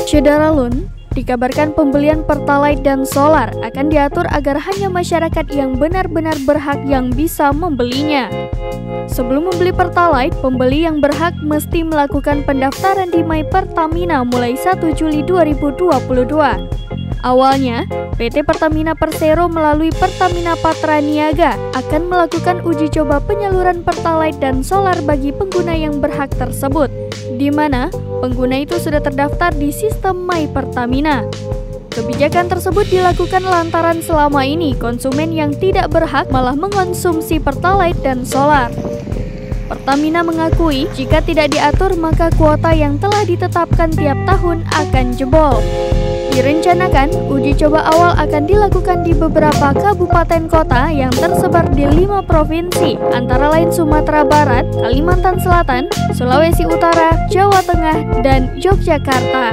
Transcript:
Syederalun, dikabarkan pembelian Pertalite dan solar akan diatur agar hanya masyarakat yang benar-benar berhak yang bisa membelinya. Sebelum membeli Pertalite, pembeli yang berhak mesti melakukan pendaftaran di My Pertamina mulai 1 Juli 2022. Awalnya, PT Pertamina Persero melalui Pertamina Patra Niaga akan melakukan uji coba penyaluran Pertalite dan solar bagi pengguna yang berhak tersebut, di mana pengguna itu sudah terdaftar di sistem My Pertamina. Kebijakan tersebut dilakukan lantaran selama ini konsumen yang tidak berhak malah mengonsumsi Pertalite dan solar. Pertamina mengakui jika tidak diatur maka kuota yang telah ditetapkan tiap tahun akan jebol. Direncanakan, uji coba awal akan dilakukan di beberapa kabupaten kota yang tersebar di 5 provinsi, antara lain Sumatera Barat, Kalimantan Selatan, Sulawesi Utara, Jawa Tengah, dan Yogyakarta.